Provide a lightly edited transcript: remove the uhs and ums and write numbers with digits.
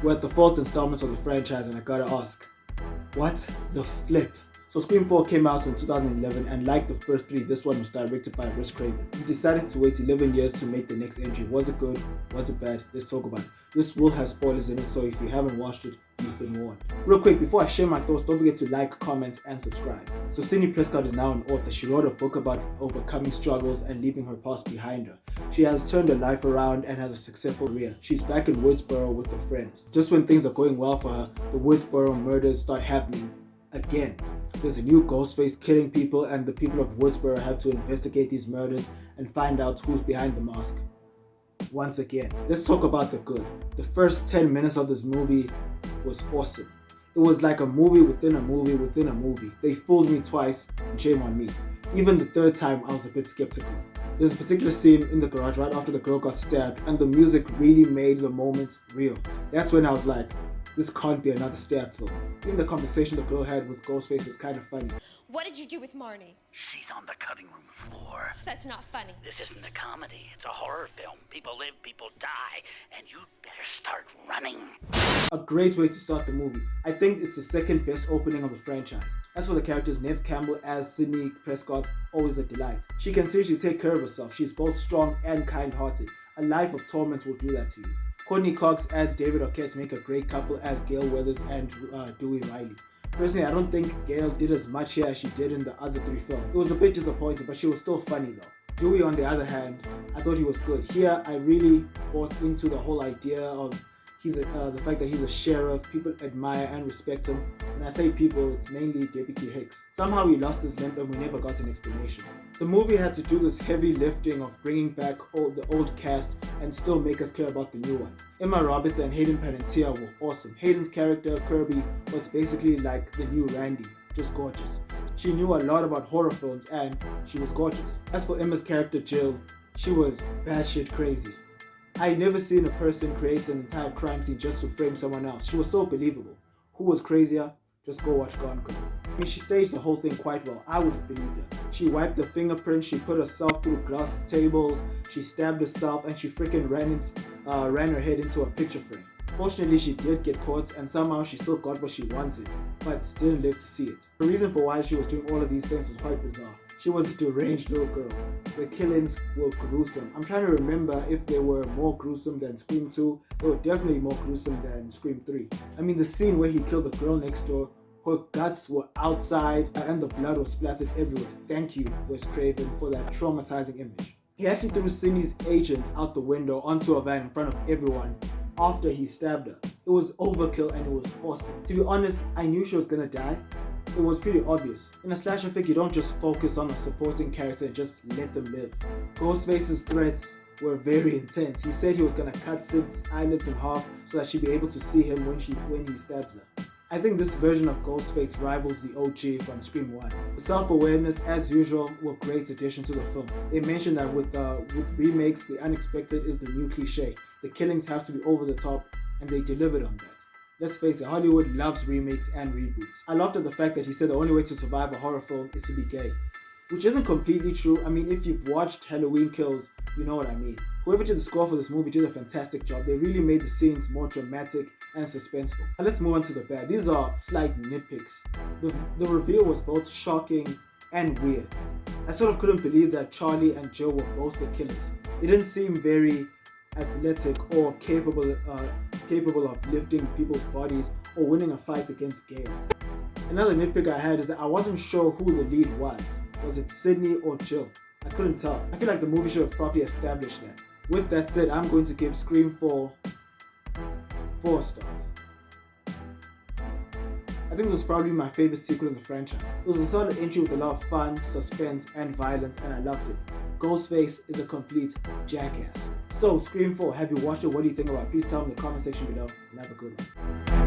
We're at the 4th installment of the franchise and I gotta ask, what the flip? So Scream 4 came out in 2011 and like the first 3, this one was directed by Wes Craven. He decided to wait 11 years to make the next entry. Was it good? Was it bad? Let's talk about it. This will have spoilers in it, so if you haven't watched it, you've been warned. Real quick, before I share my thoughts, don't forget to like, comment, and subscribe. So Sidney Prescott is now an author. She wrote a book about overcoming struggles and leaving her past behind her. She has turned her life around and has a successful career. She's back in Woodsboro with her friends. Just when things are going well for her, the Woodsboro murders start happening again. There's a new ghostface killing people and the people of Woodsboro have to investigate these murders and find out who's behind the mask. Once again, let's talk about the good. The first 10 minutes of this movie was awesome. It was like a movie within a movie within a movie. They fooled me twice and shame on me. Even the third time I was a bit skeptical. There's a particular scene in the garage right after the girl got stabbed and the music really made the moment real. That's when I was like, this can't be another stab film. Even the conversation the girl had with Ghostface was kind of funny. What did you do with Marnie? She's on the cutting room floor. That's not funny. This isn't a comedy. It's a horror film. People live, people die, and you'd better start running. A great way to start the movie. I think it's the second best opening of the franchise. As for the characters, Neve Campbell as Sidney Prescott, always a delight. She can seriously take care of herself. She's both strong and kind-hearted. A life of torment will do that to you. Courteney Cox and David Arquette make a great couple as Gale Weathers and Dewey Riley. Personally, I don't think Gale did as much here as she did in the other 3 films. It was a bit disappointing, but she was still funny though. Dewey, on the other hand, I thought he was good. Here, I really bought into the whole idea of the fact that he's a sheriff. People admire and respect him. When I say people, it's mainly Deputy Hicks. Somehow he lost his limp and we never got an explanation. The movie had to do this heavy lifting of bringing back the old cast and still make us care about the new one. Emma Roberts and Hayden Panettiere were awesome. Hayden's character, Kirby, was basically like the new Randy, just gorgeous. She knew a lot about horror films and she was gorgeous. As for Emma's character, Jill, she was batshit crazy. I never seen a person create an entire crime scene just to frame someone else. She was so believable. Who was crazier? Just go watch Gone Girl. I mean, she staged the whole thing quite well. I would have believed her. She wiped the fingerprints, she put herself through glass tables, she stabbed herself, and she freaking ran her head into a picture frame. Fortunately, she did get caught, and somehow she still got what she wanted, but still didn't live to see it. The reason for why she was doing all of these things was quite bizarre. She was a deranged little girl. The killings were gruesome. I'm trying to remember if they were more gruesome than Scream 2. They were definitely more gruesome than Scream 3. I mean, the scene where he killed the girl next door, her guts were outside and the blood was splattered everywhere. Thank you, Wes Craven, for that traumatizing image. He actually threw Sidney's agent out the window onto a van in front of everyone after he stabbed her. It was overkill and it was awesome. To be honest, I knew she was gonna die. It was pretty obvious. In a slasher flick, you don't just focus on a supporting character and just let them live. Ghostface's threats were very intense. He said he was gonna cut Sid's eyelids in half so that she'd be able to see him when he stabs her. I think this version of Ghostface rivals the OG from Scream 1. The self-awareness, as usual, were great addition to the film. They mentioned that with remakes, the unexpected is the new cliche. The killings have to be over the top, and they delivered on that. Let's face it, Hollywood loves remakes and reboots. I laughed at the fact that he said the only way to survive a horror film is to be gay. Which isn't completely true. I mean, if you've watched Halloween Kills, you know what I mean. Whoever did the score for this movie did a fantastic job. They really made the scenes more dramatic and suspenseful. Now let's move on to the bad. These are slight nitpicks. The reveal was both shocking and weird. I sort of couldn't believe that Charlie and Joe were both the killers. It didn't seem very athletic or capable of lifting people's bodies or winning a fight against Gale. Another nitpick I had is that I wasn't sure who the lead was. Was it Sidney or Jill? I couldn't tell. I feel like the movie should have properly established that. With that said, I'm going to give Scream 4 4 stars. I think it was probably my favorite sequel in the franchise. It was a solid entry with a lot of fun, suspense, and violence, and I loved it. Ghostface is a complete jackass. So, Scream 4, have you watched it? What do you think about it? Please tell me in the comment section below, and have a good one.